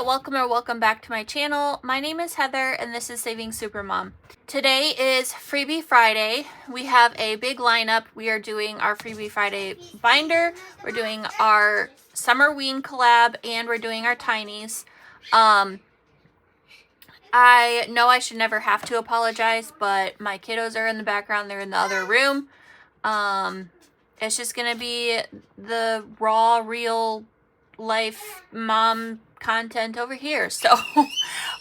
welcome back to my channel. My name is Heather and this is Saving Supermom. Today is Freebie Friday. We have a big lineup. We are doing our Freebie Friday binder, we're doing our Summerween Collab, and we're doing our Tinies. I know I should never have to apologize, but my kiddos are in the background. They're in the other room. It's just gonna be the raw, real life mom content over here. So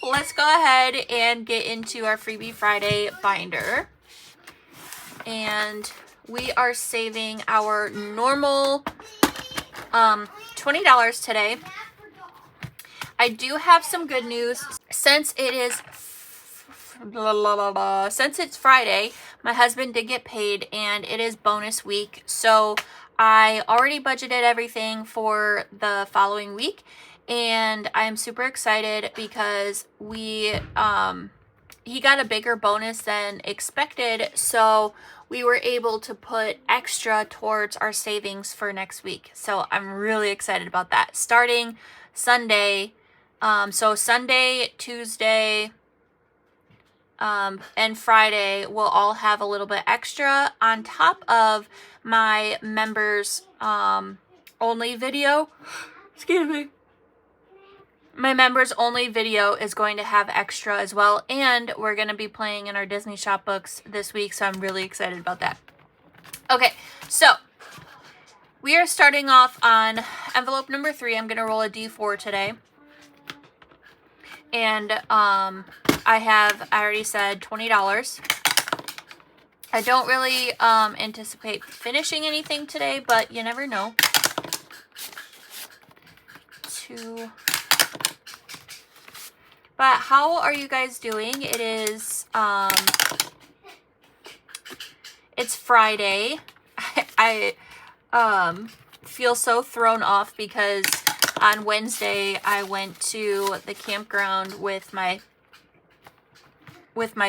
let's go ahead and get into our Freebie Friday binder. And we are saving our normal $20 today. I do have some good news. Since it's Friday, my husband did get paid and it is bonus week. So I already budgeted everything for the following week, and I'm super excited because he got a bigger bonus than expected. So we were able to put extra towards our savings for next week. So I'm really excited about that. Starting Sunday, so Sunday, Tuesday, and Friday will all have a little bit extra on top of my members only video. Excuse me. My members only video is going to have extra as well, and we're going to be playing in our Disney shop books this week, so I'm really excited about that. Okay, so we are starting off on envelope number 3. I'm going to roll a D4 today. And I already said $20. I don't really anticipate finishing anything today, but you never know. 2. But how are you guys doing? It is it's Friday. I feel so thrown off because on Wednesday, I went to the campground with my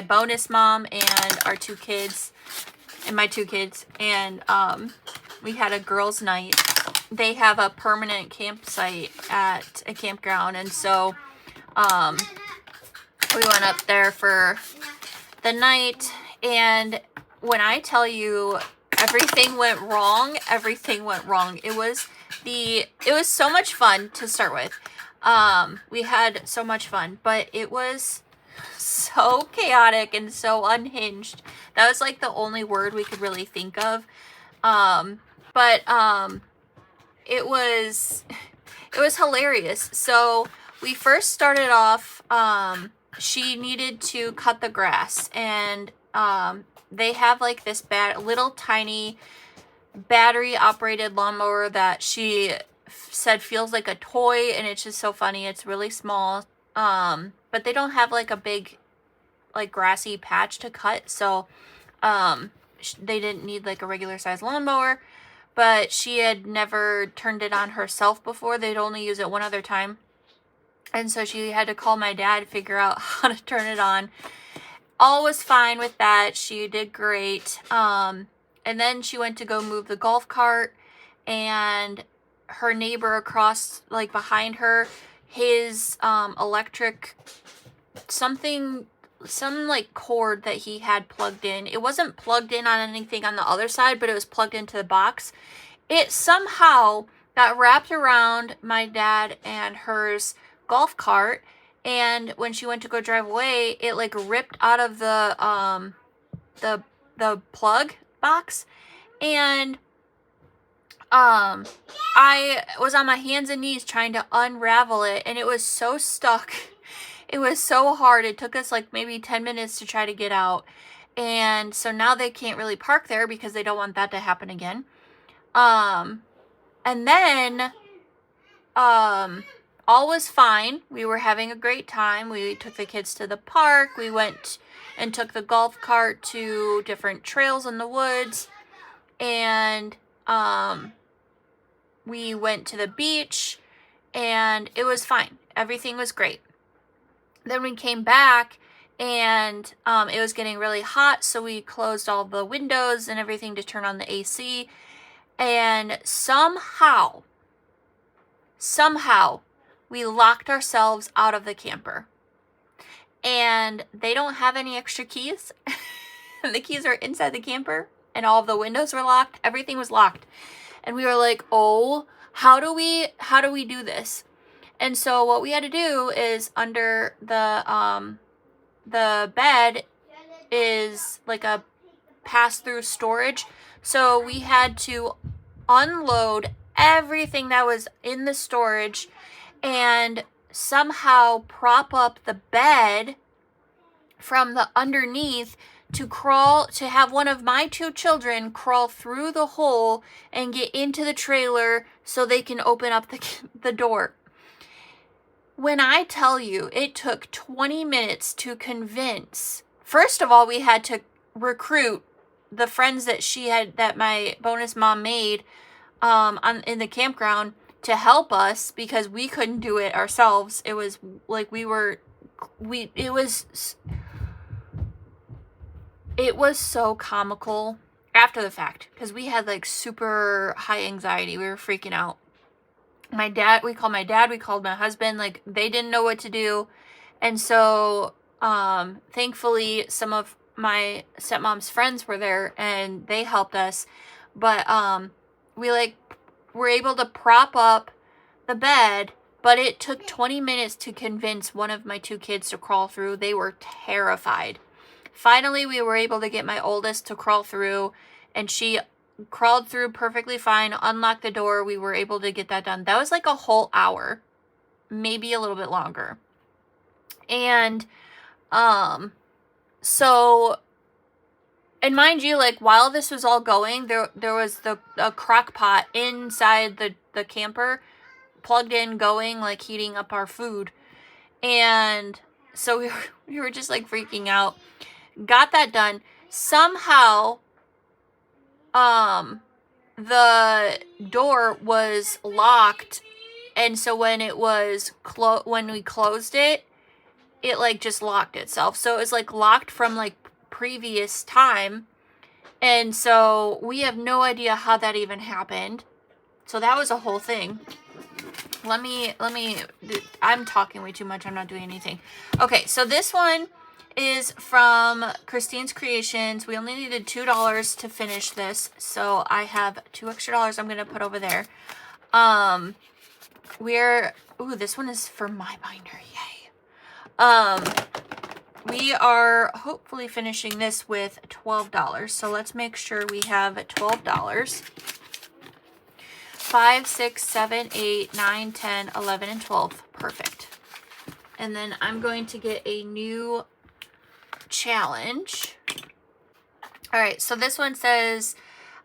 bonus mom and our 2 kids, and my 2 kids, and we had a girls' night. They have a permanent campsite at a campground, and so we went up there for the night, and when I tell you everything went wrong, everything went wrong. It was so much fun to start with. We had so much fun, but it was so chaotic and so unhinged. That was like the only word we could really think of. It was hilarious. So we first started off, she needed to cut the grass, and they have like this little tiny battery operated lawnmower that she said feels like a toy, and it's just so funny. It's really small, but they don't have like a big like grassy patch to cut, so they didn't need like a regular size lawnmower. But she had never turned it on herself before. They'd only use it one other time, and so she had to call my dad to figure out how to turn it on. All was fine with that. She did great. And then she went to go move the golf cart, and her neighbor across, like behind her, his electric some like cord that he had plugged in. It wasn't plugged in on anything on the other side, but it was plugged into the box. It somehow got wrapped around my dad and hers golf cart, and when she went to go drive away, it like ripped out of the plug box, and I was on my hands and knees trying to unravel it, and it was so stuck. It was so hard. It took us like maybe 10 minutes to try to get out. And so now they can't really park there because they don't want that to happen again. And then all was fine. We were having a great time. We took the kids to the park. We went and took the golf cart to different trails in the woods. And we went to the beach, and it was fine. Everything was great. Then we came back, and it was getting really hot, so we closed all the windows and everything to turn on the AC. And somehow, we locked ourselves out of the camper. And they don't have any extra keys. And the keys are inside the camper, and all of the windows were locked. Everything was locked. And we were like, oh, how do we do this? And so what we had to do is under the bed is like a pass-through storage. So we had to unload everything that was in the storage and somehow prop up the bed from the underneath to have one of my 2 children crawl through the hole and get into the trailer so they can open up the door. When I tell you it took 20 minutes to convince, first of all, we had to recruit the friends that my bonus mom made in the campground to help us because we couldn't do it ourselves. It was like it was so comical after the fact because we had like super high anxiety. We were freaking out. We called my dad, we called my husband, like they didn't know what to do. And so thankfully some of my stepmom's friends were there and they helped us. But we were able to prop up the bed, but it took 20 minutes to convince one of my 2 kids to crawl through. They were terrified. Finally, we were able to get my oldest to crawl through, and she crawled through perfectly fine, unlocked the door. We were able to get that done. That was like a whole hour, maybe a little bit longer. And so, and mind you, like while this was all going, there was a crock pot inside the camper, plugged in, going, like heating up our food. And so we were just like freaking out. Got that done. Somehow, the door was locked, and so when it was when we closed it, it like just locked itself. So it was like locked from like previous time, and so we have no idea how that even happened. So that was a whole thing. Let me, I'm talking way too much. I'm not doing anything. Okay, so this one is from Christine's Creations. We only needed $2 to finish this, so I have $2 extra I'm going to put over there. This one is for my binder. Yay. We are hopefully finishing this with $12. So let's make sure we have $12. 5, 6, 7, 8, 9, 10, 11, and 12. Perfect. And then I'm going to get a new challenge. All right, so this one says,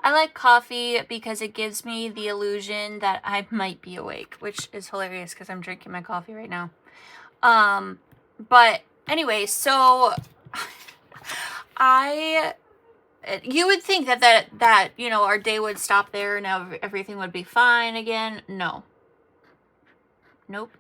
I like coffee because it gives me the illusion that I might be awake, which is hilarious because I'm drinking my coffee right now. But anyway, so you would think that you know, our day would stop there and now everything would be fine again. No. Nope.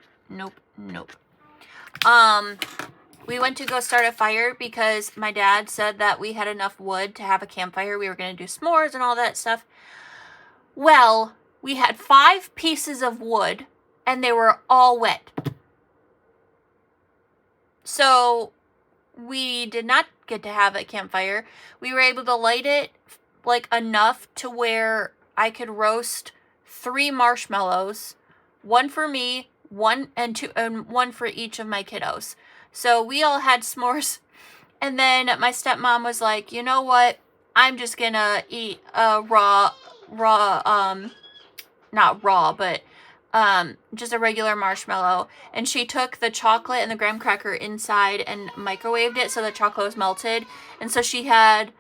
We went to go start a fire because my dad said that we had enough wood to have a campfire. We were going to do s'mores and all that stuff. Well, we had 5 pieces of wood and they were all wet. So we did not get to have a campfire. We were able to light it like enough to where I could roast 3 marshmallows, 1 for me, 1 for each of my kiddos. So we all had s'mores, and then my stepmom was like, you know what? I'm just gonna eat a not raw, but just a regular marshmallow. And she took the chocolate and the graham cracker inside and microwaved it so the chocolate was melted. And so she had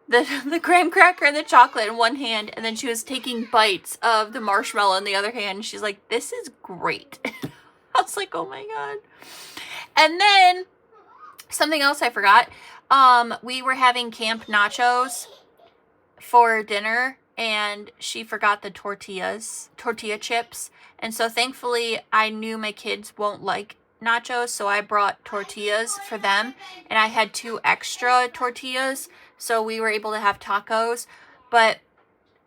the graham cracker and the chocolate in one hand, and then she was taking bites of the marshmallow in the other hand. She's like, this is great. I was like, oh my God. And then something else I forgot. We were having camp nachos for dinner, and she forgot the tortilla chips. And so thankfully I knew my kids won't like nachos, so I brought tortillas for them, and I had 2 extra tortillas, so we were able to have tacos. But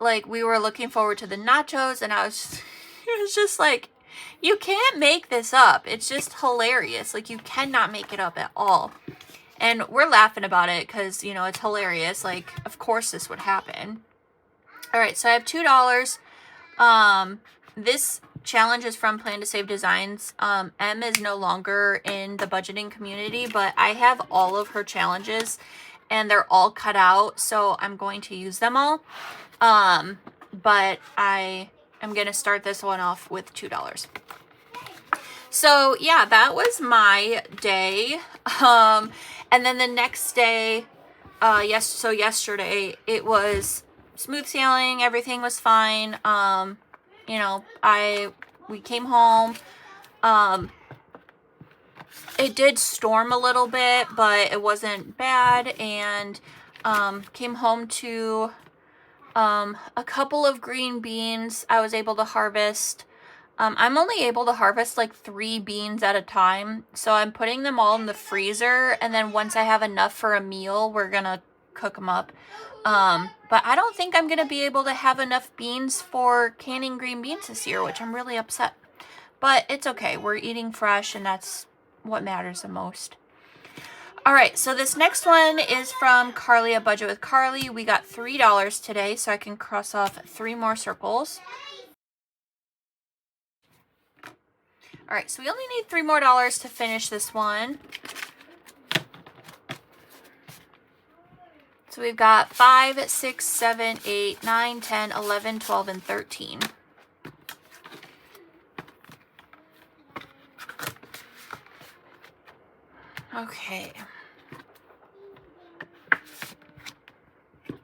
like, we were looking forward to the nachos, and it was just like, You can't make this up. It's just hilarious. Like, you cannot make it up at all. And we're laughing about it because, you know, it's hilarious. Like, of course this would happen. All right, so I have $2. This challenge is from Plan to Save Designs. M is no longer in the budgeting community, but I have all of her challenges and they're all cut out, so I'm going to use them all. But I am going to start this one off with $2. So yeah, that was my day. And then the next day, so yesterday, it was smooth sailing. Everything was fine. You know, we came home. It did storm a little bit, but it wasn't bad. And came home to a couple of green beans I was able to harvest. I'm only able to harvest like 3 beans at a time. So I'm putting them all in the freezer. And then once I have enough for a meal, we're going to cook them up. But I don't think I'm going to be able to have enough beans for canning green beans this year, which I'm really upset. But it's okay. We're eating fresh and that's what matters the most. All right, so this next one is from Carly, A Budget with Carly. We got $3 today, so I can cross off 3 more circles. All right, so we only need $3 more to finish this one. So we've got 5, 6, 7, 8, 9, 10, 11, 12, and 13. Okay.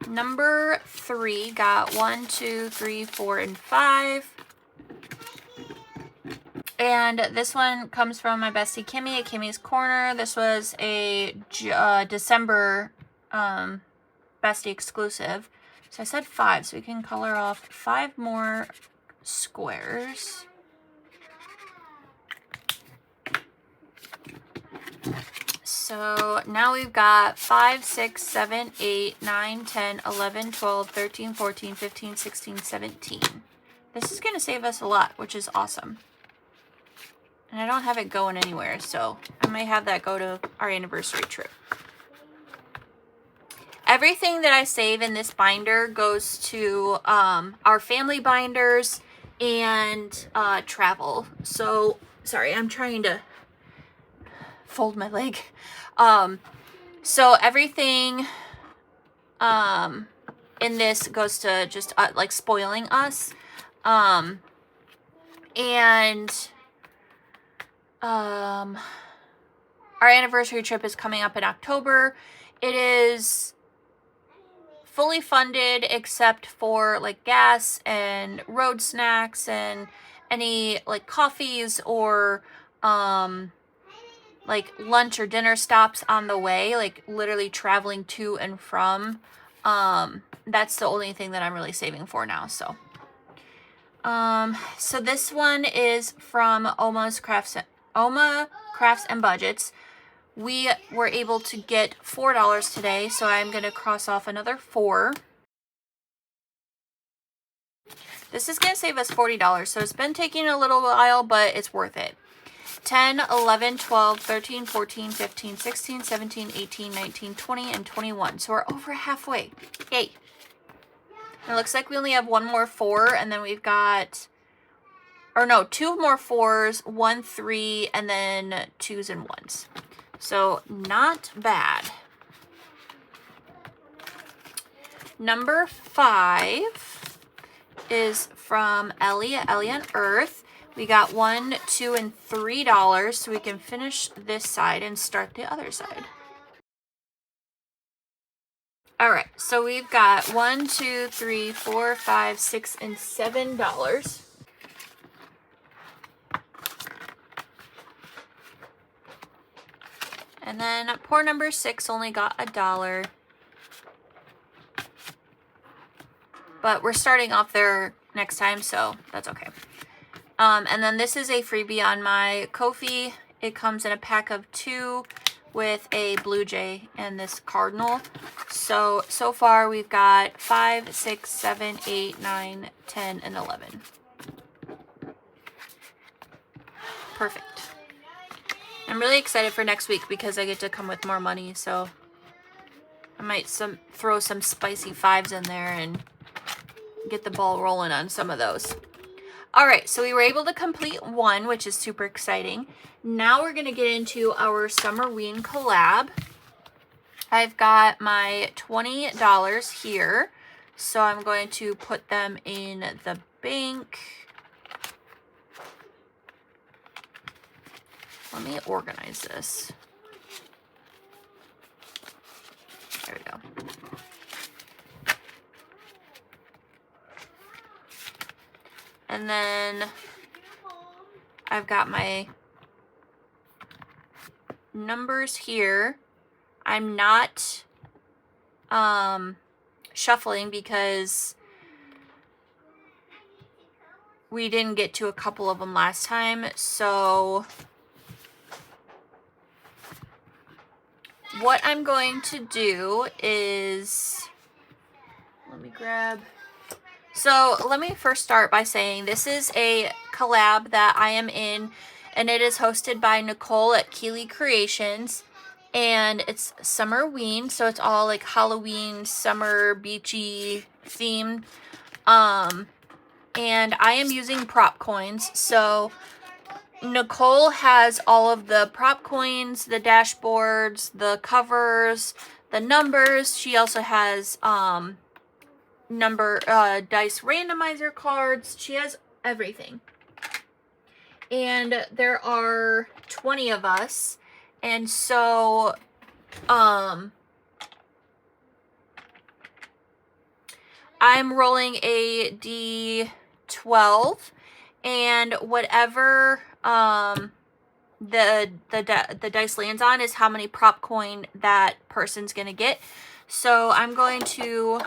Number 3 got 1, 2, 3, 4, and 5. And this one comes from my bestie Kimmy at Kimmy's Corner. This was a December bestie exclusive. So I said 5, so we can color off 5 more squares. So now we've got 5, 6, 7, 8, 9, 10, 11, 12, 13, 14, 15, 16, 17. This is going to save us a lot, which is awesome. And I don't have it going anywhere, so I might have that go to our anniversary trip. Everything that I save in this binder goes to our family binders and travel. So, sorry, I'm trying to fold my leg. So everything in this goes to just like spoiling us. Our anniversary trip is coming up in October. It is fully funded except for like gas and road snacks and any like coffees or like lunch or dinner stops on the way, like literally traveling to and from. That's the only thing that I'm really saving for now. So so this one is from Oma Crafts and Budgets. We were able to get $4 today, so I'm going to cross off another 4. This is going to save us $40, so it's been taking a little while, but it's worth it. 10, 11, 12, 13, 14, 15, 16, 17, 18, 19, 20, and 21. So we're over halfway. Yay. It looks like we only have 1 more 4, and then we've got, or no, 2 more 4s, 1 3, and then 2s and 1s. So not bad. Number 5 is from Ellie at Ellie on Earth. We got $1, $2, and $3, so we can finish this side and start the other side. All right, so we've got $1, 2, 3, 4, 5, 6, and $7. And then pour number 6 only got $1. But we're starting off there next time, so that's okay. And then this is a freebie on my Ko-fi. It comes in a pack of 2 with a blue jay and this cardinal. So far we've got 5, 6, 7, 8, 9, 10, and 11. Perfect. I'm really excited for next week because I get to come with more money, so I might throw some spicy 5s in there and get the ball rolling on some of those. All right, so we were able to complete 1, which is super exciting. Now we're going to get into our Summerween Collab. I've got my $20 here, so I'm going to put them in the bank. Let me organize this. There we go. And then I've got my numbers here. I'm not shuffling because we didn't get to a couple of them last time. So what I'm going to do is, let me first start by saying this is a collab that I am in, and it is hosted by Nicole at Keeley Creations, and it's Summerween, so it's all like Halloween, summer, beachy themed, and I am using prop coins. So Nicole has all of the prop coins, the dashboards, the covers, the numbers. She also has dice randomizer cards. She has everything. And there are 20 of us. And so I'm rolling a D12, and whatever the dice lands on is how many prop coin that person's gonna get. So I'm going to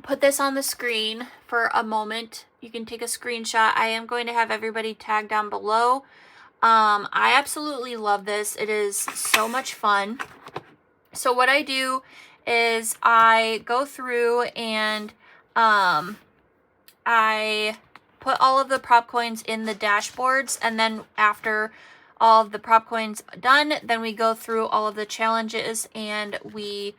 put this on the screen for a moment. You can take a screenshot. I am going to have everybody tag down below. I absolutely love this. It is so much fun. So what I do is I go through and I put all of the prop coins in the dashboards, and then after all of the prop coins done, then we go through all of the challenges and we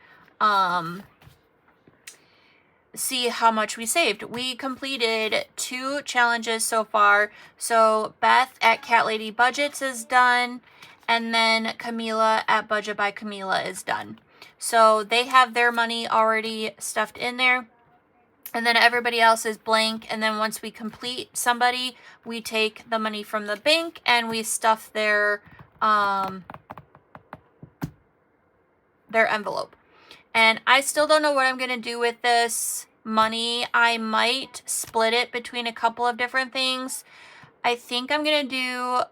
see how much we saved. We completed 2 challenges so far. So Beth at Cat Lady Budgets is done, and then Camila at Budget by Camila is done. So they have their money already stuffed in there, and then everybody else is blank. And then once we complete somebody, we take the money from the bank and we stuff their envelope. And I still don't know what I'm going to do with this money. I might split it between a couple of different things. I think I'm going to do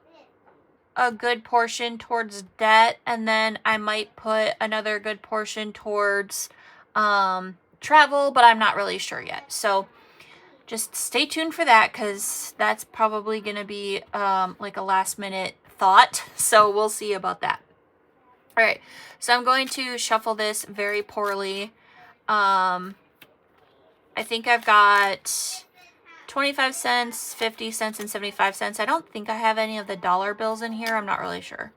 a good portion towards debt, and then I might put another good portion towards travel, but I'm not really sure yet. So just stay tuned for that, because that's probably going to be like a last minute thought. So we'll see about that. All right, so I'm going to shuffle this very poorly. I think I've got 25 cents, 50 cents, and 75 cents. I don't think I have any of the dollar bills in here. I'm not really sure.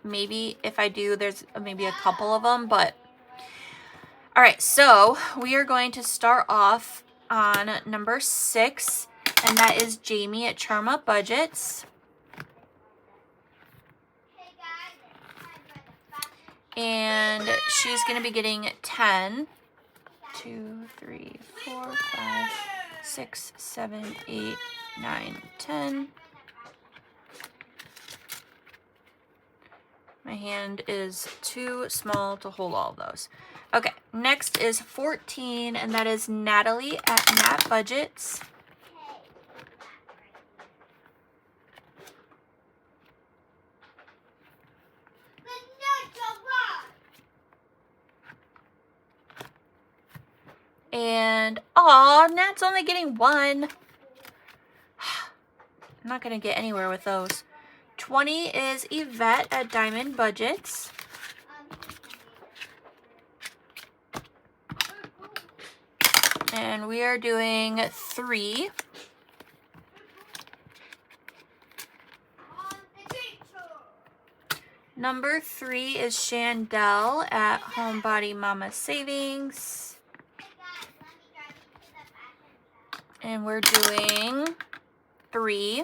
Maybe if I do, there's maybe a couple of them, but all right, so we are going to start off on number 6, and that is Jamie at Charma Budgets. And she's going to be getting 10, 2, 3, 4, 5, 6, 7, 8, 9, 10. My hand is too small to hold all of those. Okay, next is 14, and that is Natalie at Nat Budgets. And, aw, Nat's only getting 1. I'm not going to get anywhere with those. 20 is Yvette at Diamond Budgets. And we are doing 3. Number 3 is Chandel at Homebody Mama Savings. And we're doing 3.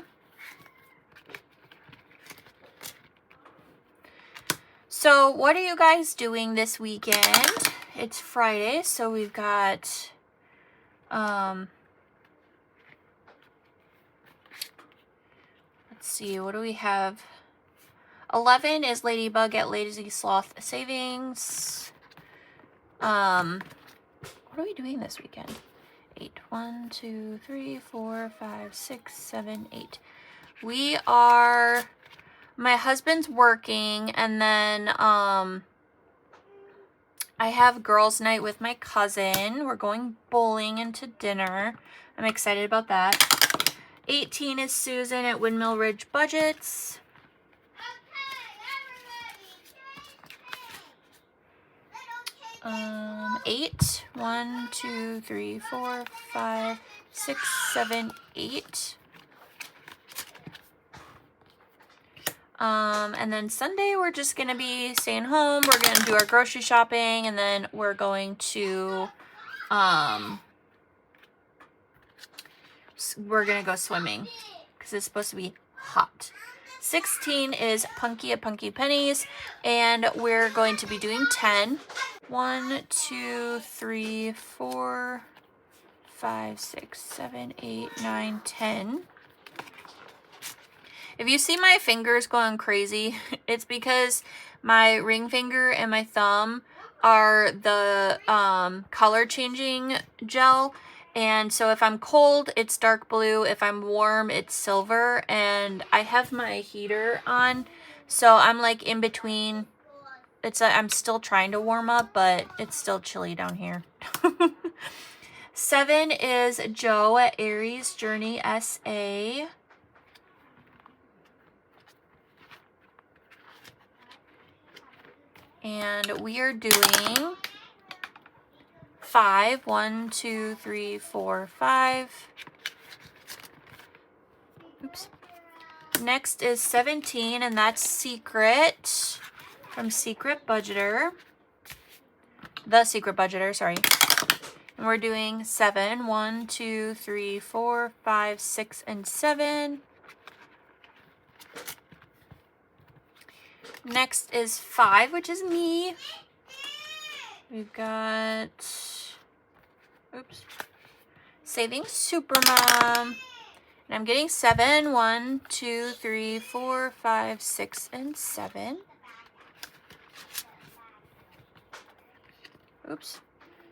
So what are you guys doing this weekend? It's Friday, so we've got let's see, what do we have? 11 is Ladybug at Lazy Sloth Savings. What are we doing this weekend? 8. 1, 2, 3, 4, 5, 6, 7, 8. We are, my husband's working, and then I have girls' night with my cousin. We're going bowling and to dinner. I'm excited about that. 18 is Susan at Windmill Ridge Budgets. 8. 1, 2, 3, 4, 5, 6, 7, 8. And then Sunday we're just gonna be staying home. We're gonna do our grocery shopping, and then we're going to we're gonna go swimming because it's supposed to be hot. 16 is Punky at Punky Pennies, and we're going to be doing 10. 1, 2, 3, 4, 5, 6, 7, 8, 9, 10. If you see my fingers going crazy, it's because my ring finger and my thumb are the color changing gel. And so if I'm cold, it's dark blue. If I'm warm, it's silver. And I have my heater on, so I'm like in between. I'm still trying to warm up, but it's still chilly down here. 7 is Joe at Aries Journey SA. And we are doing 5. 1, 2, 3, 4, 5. Oops. Next is 17, and that's Secret from Secret Budgeter. The Secret Budgeter, sorry. And we're doing 7. 1, 2, 3, 4, 5, 6, and 7. Next is 5, which is me. We've got, oops, Saving SuperMom. And I'm getting 7. 1, 2, 3, 4, 5, 6, and 7. Oops.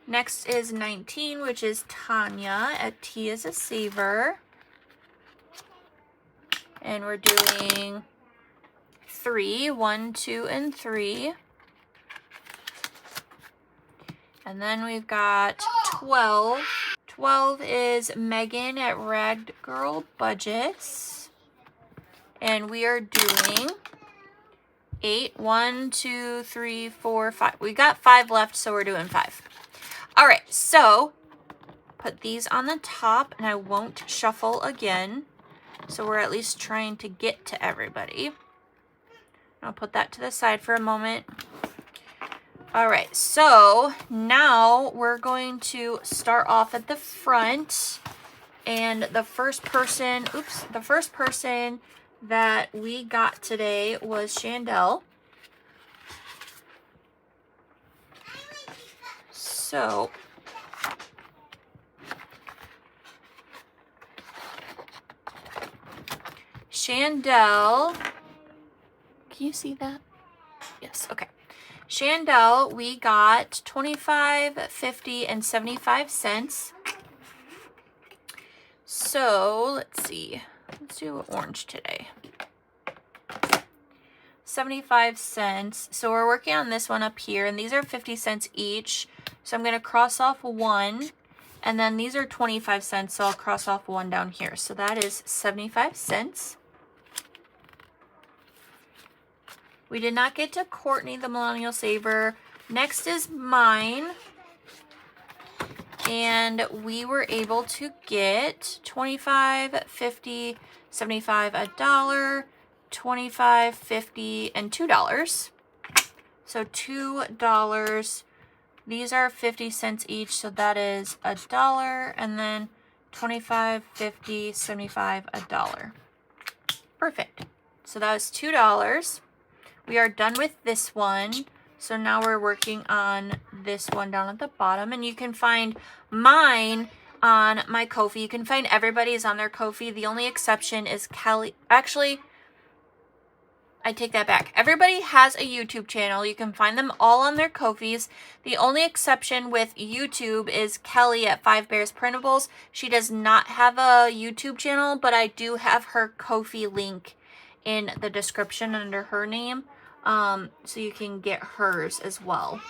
Next is 19, which is Tanya at T as a Saver. And we're doing 3. 1, 2, and 3. And then we've got 12. 12 is Megan at Ragged Girl Budgets. And we are doing 8. 1, 2, 3, 4, 5. We got 5 left, so we're doing 5. All right, so put these on the top, and I won't shuffle again. So we're at least trying to get to everybody. I'll put that to the side for a moment. All right, so now we're going to start off at the front. And the first person, that we got today was Chandel. So Chandel, can you see that? Yes, okay. Chandel, we got 25, 50, and 75 cents. So let's see. Let's do orange today. 75 cents. So we're working on this one up here, and these are 50 cents each. So I'm going to cross off 1, and then these are 25 cents, so I'll cross off 1 down here. So that is 75 cents. We did not get to Courtney, the Millennial Saver. Next is mine. And we were able to get 25, 50, 75, $1, $25, $50, and $2. So $2. These are 50 cents each, so that is $1, and then 25, 50, 75, $1. Perfect. So that was $2. We are done with this one. So now we're working on this one down at the bottom, and you can find mine on my Ko-fi. You can find everybody's on their Ko-fi. The only exception is Kelly. Actually, I take that back. Everybody has a YouTube channel. You can find them all on their Ko-fis. The only exception with YouTube is Kelly at 5 Bears Printables. She does not have a YouTube channel, but I do have her Ko-fi link in the description under her name. So you can get hers as well.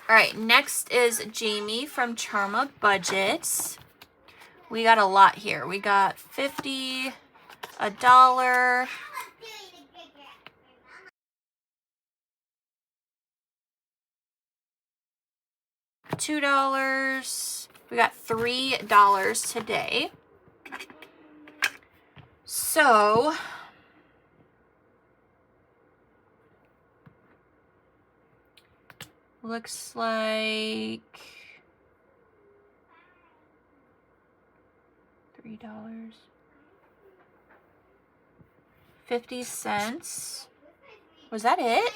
All right, next is Jamie from Charma Budgets. We got a lot here. We got 50, $1, $2. We got $3 today. So looks like $3. 50 cents. Was that it?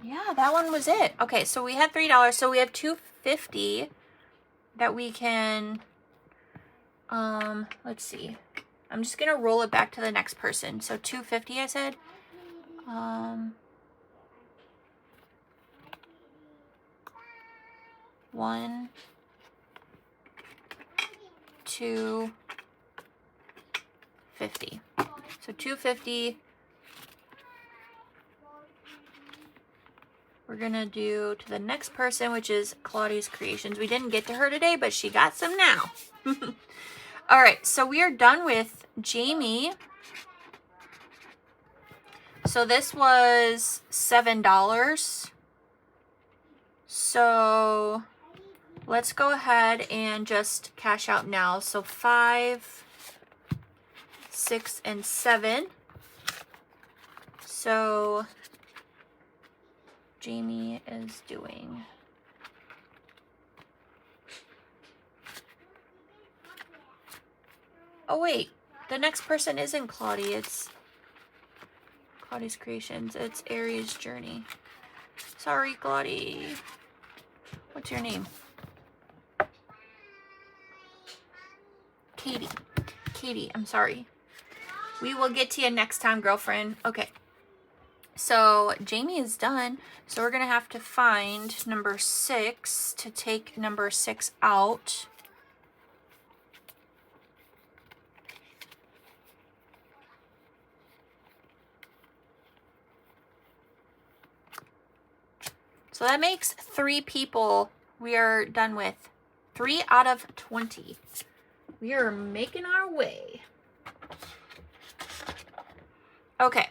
Yeah, that one was it. Okay, so we had $3. So we have $2.50 that we can, let's see. I'm just gonna roll it back to the next person. So $2.50 I said. 1, 2, 50. So $2.50. We're gonna do to the next person, which is Claudia's Creations. We didn't get to her today, but she got some now. All right, so we are done with Jamie. So this was $7. So let's go ahead and just cash out now. So 5, 6, and 7. So Jamie is doing oh wait, the next person isn't Claudia, it's Claudia's Creations. It's Aries Journey. Sorry, Claudia. What's your name? Katie. Katie, I'm sorry. We will get to you next time, girlfriend. Okay. So Jamie is done. So we're going to have to find number 6 to take number 6 out. So that makes 3 people we are done with. 3 out of 20. We are making our way. Okay.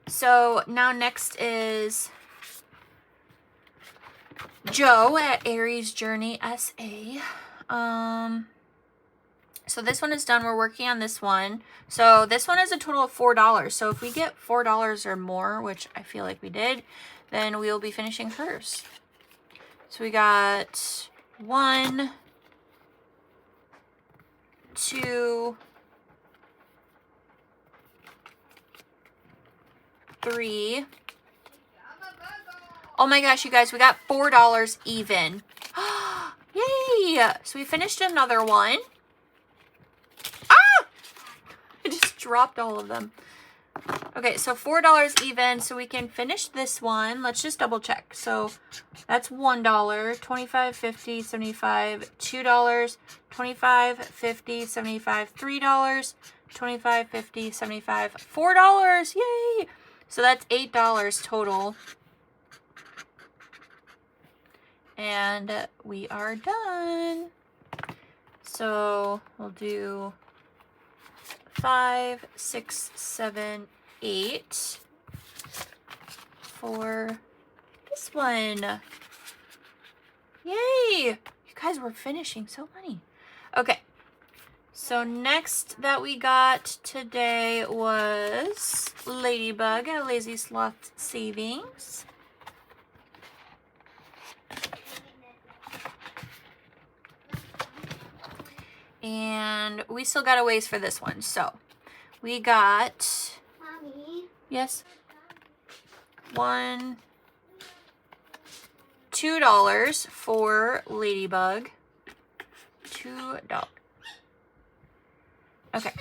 So now next is Joe at Aries Journey SA. So this one is done. We're working on this one. So this one is a total of $4. So if we get $4 or more, which I feel like we did, then we will be finishing hers. So we got 1, 2, 3. Oh my gosh, you guys, we got $4 even. Yay! So we finished another one. Ah! I just dropped all of them. Okay, so $4 even, so we can finish this one. Let's just double check. So that's $1, 25, 50, 75, $2, 25, 50, 75, $3, 25, 50, 75, $4. Yay! So that's $8 total. And we are done. So we'll do 5, 6, 7, 8 for this one. Yay! You Guys, we're finishing so many. Okay. So next that we got today was Ladybug at Lazy Sloth Savings. And we still got a ways for this one. So we got... Mommy? Yes? $2 for Ladybug. $2. Okay.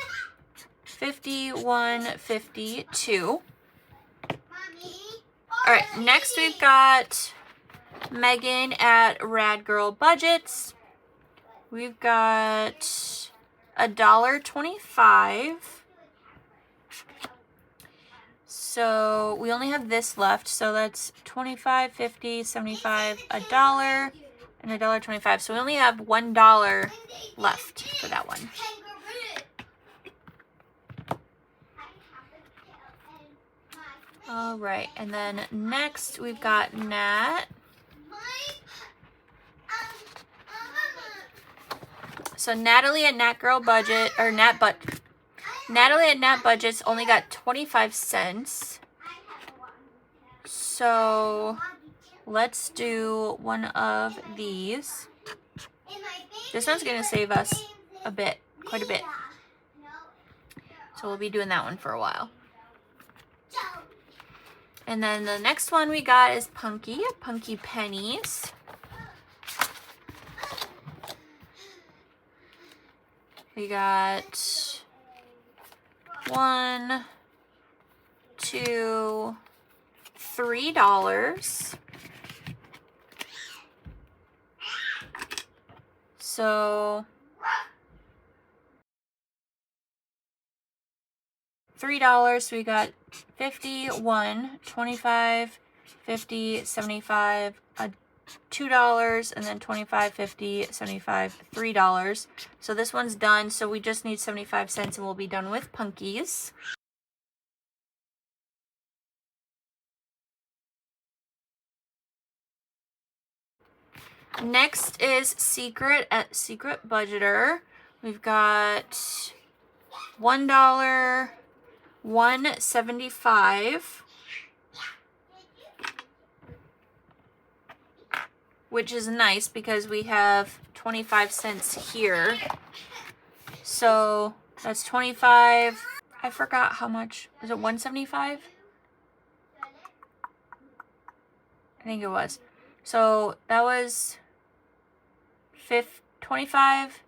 51.52. Alright, next we've got Megan at Rad Girl Budgets. We've got $1.25. So we only have this left. So that's 25, 50, 75, $1, and $1.25. So we only have $1 left for that one. All right, and then next we've got Nat. So Natalie at Nat Girl Budget, or Natalie at Nat Budgets only got 25 cents. So let's do one of these. This one's gonna save us a bit, quite a bit. So we'll be doing that one for a while. And then the next one we got is Punky Pennies. We got $1, $2, $3. So $3, we got 50, 1, 25, 50, 75, $2, and then 25, 50, 75, $3. So this one's done. So we just need 75 cents and we'll be done with Punkies. Next is Secret at Secret Budgeter. We've got $1, $1.75, which is nice because we have 25 cents here. So that's 25. I forgot how much. Was it 175? I think it was. So that was 25.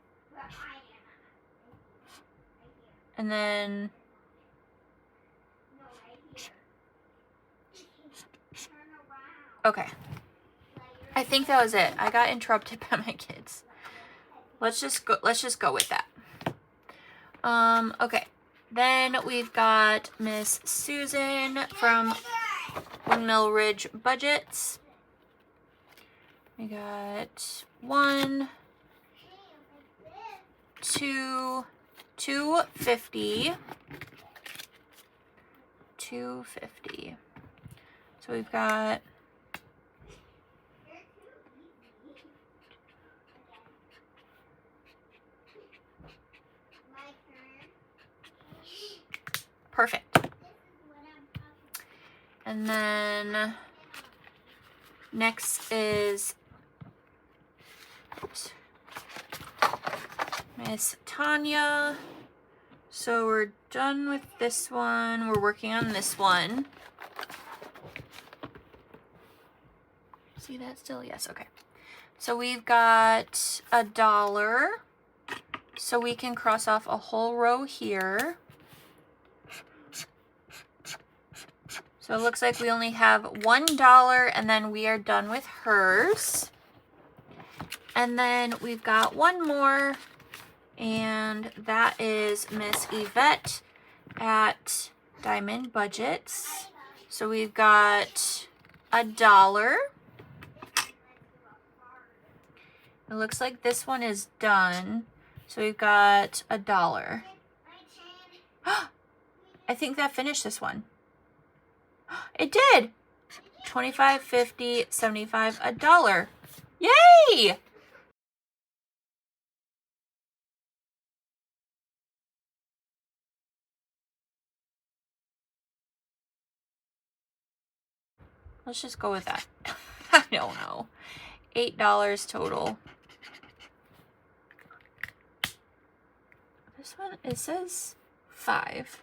And then okay. I think that was it. I got interrupted by my kids. Let's just go with that. Okay. Then we've got Miss Susan from Windmill Ridge Budgets. We got $1, $2, $2.50. $2.50. So we've got perfect. And then next is Miss Tanya. So we're done with this one. We're working on this one. See that still? Yes, okay. So we've got $1. So we can cross off a whole row here. So it looks like we only have $1 and then we are done with hers. And then we've got one more, and that is Miss Yvette at Diamond Budgets. So we've got $1. It looks like this one is done. So we've got $1. I think that finished this one. It did. 25, 50, 75, $1. Yay! Let's just go with that. I don't know. $8 total. This one, it says 5.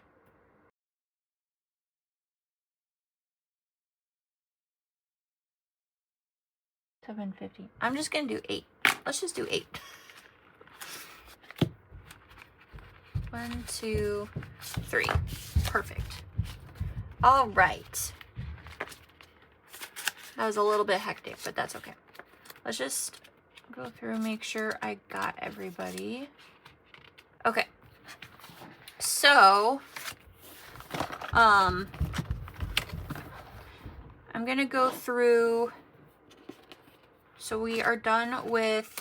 $7.50. I'm just gonna do 8. Let's just do 8. 1, 2, 3. Perfect. All right. That was a little bit hectic, but that's okay. Let's just go through and make sure I got everybody. Okay. So, I'm gonna go through. So we are done with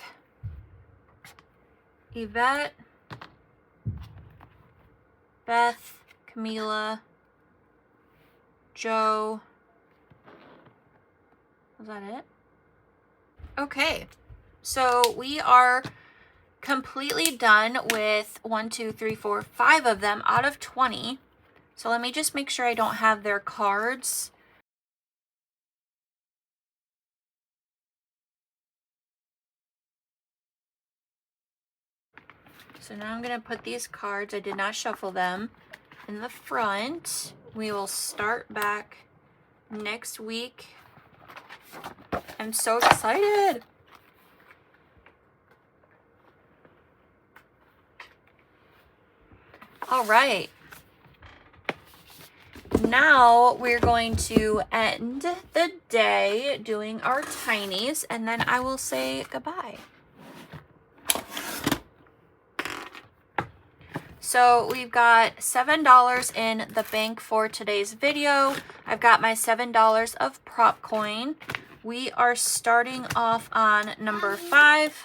Yvette, Beth, Camila, Joe. Was that it? Okay. So we are completely done with 1, 2, 3, 4, 5 of them out of 20. So let me just make sure I don't have their cards. So now I'm going to put these cards, I did not shuffle them, in the front. We will start back next week. I'm so excited. All right. Now we're going to end the day doing our tinies, and then I will say goodbye. So we've got $7 in the bank for today's video. I've got my $7 of prop coin. We are starting off on number 5.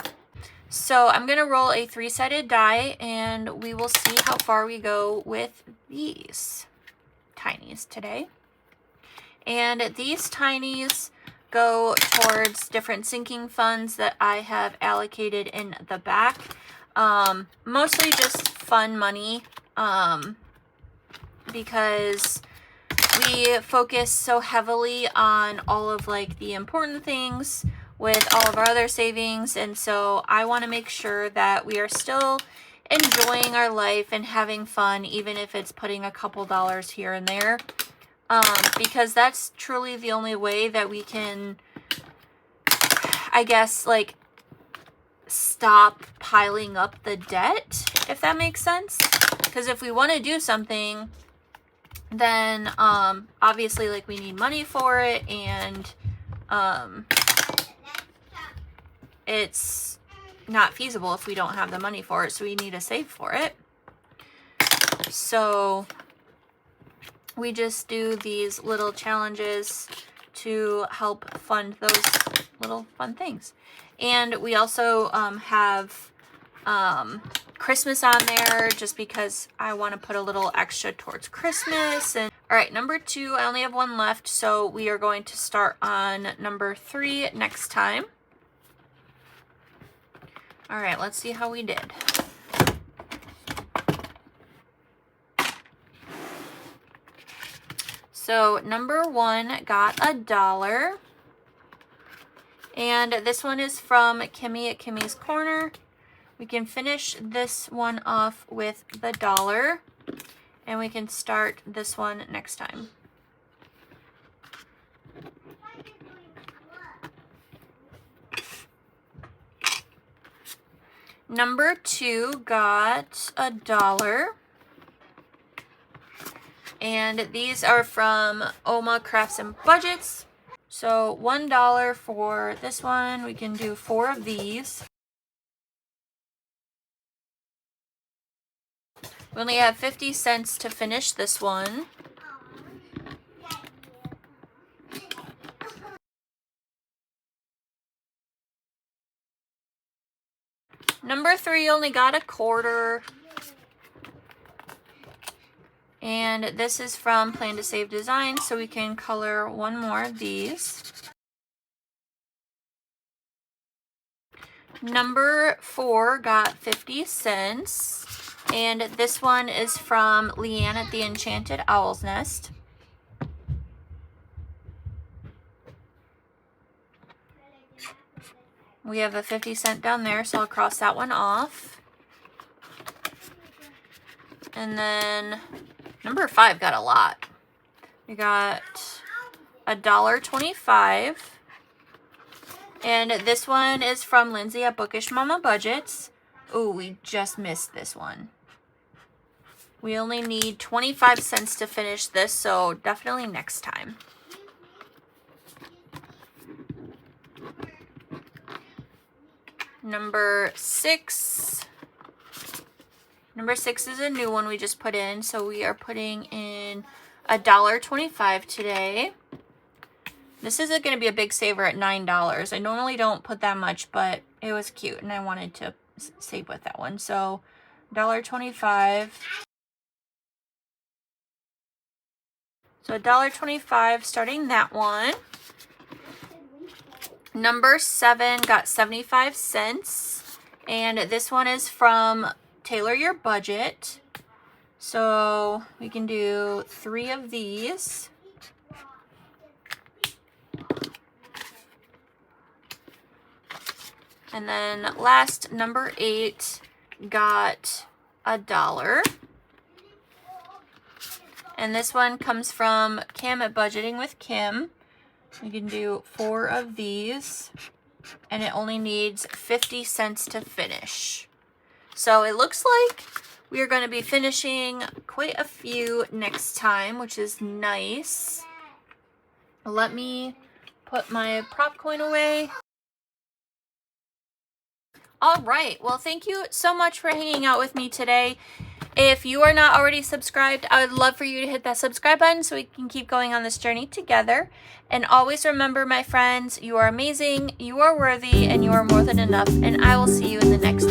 So I'm going to roll a 3-sided die, and we will see how far we go with these tinies today. And these tinies go towards different sinking funds that I have allocated in the back. Mostly just fun money, because we focus so heavily on all of like the important things with all of our other savings, and so I want to make sure that we are still enjoying our life and having fun, even if it's putting a couple dollars here and there, because that's truly the only way that we can, I guess, like, stop piling up the debt, if that makes sense. Because if we want to do something, then obviously, like, we need money for it, and it's not feasible if we don't have the money for it, so we need to save for it. So we just do these little challenges to help fund those little fun things. And we also have Christmas on there, just because I want to put a little extra towards Christmas. And all right, number 2, I only have 1 left, so we are going to start on number 3 next time. All right, let's see how we did. So number 1 got $1. And this one is from Kimmy at Kimmy's Corner. We can finish this one off with the $1, and we can start this one next time. Number 2 got $1. And these are from Oma Crafts and Budgets. So $1 for this one. We can do 4 of these. We only have 50 cents to finish this one. Number 3 only got $0.25. And this is from Plan to Save Design, so we can color 1 more of these. Number 4 got 50 cents. And this one is from Leanne at the Enchanted Owl's Nest. We have a 50-cent down there, so I'll cross that one off. And then number 5 got a lot. We got $1.25. And this one is from Lindsay at Bookish Mama Budgets. Ooh, we just missed this one. We only need 25 cents to finish this, so definitely next time. Number 6. Number 6 is a new one we just put in, so we are putting in $1.25 today. This is going to be a big saver at $9. I normally don't put that much, but it was cute, and I wanted to save with that one. So $1.25. So $1.25 starting that one. Number 7 got 75 cents. And this one is from Tailor Your Budget. So we can do 3 of these. And then last, number 8 got $1. And this one comes from Kim at Budgeting with Kim. We can do 4 of these, and it only needs 50 cents to finish. So it looks like we are going to be finishing quite a few next time, which is nice. Let me put my prop coin away. All right, well, thank you so much for hanging out with me today. If you are not already subscribed, I would love for you to hit that subscribe button so we can keep going on this journey together. And always remember, my friends, you are amazing, you are worthy, and you are more than enough. And I will see you in the next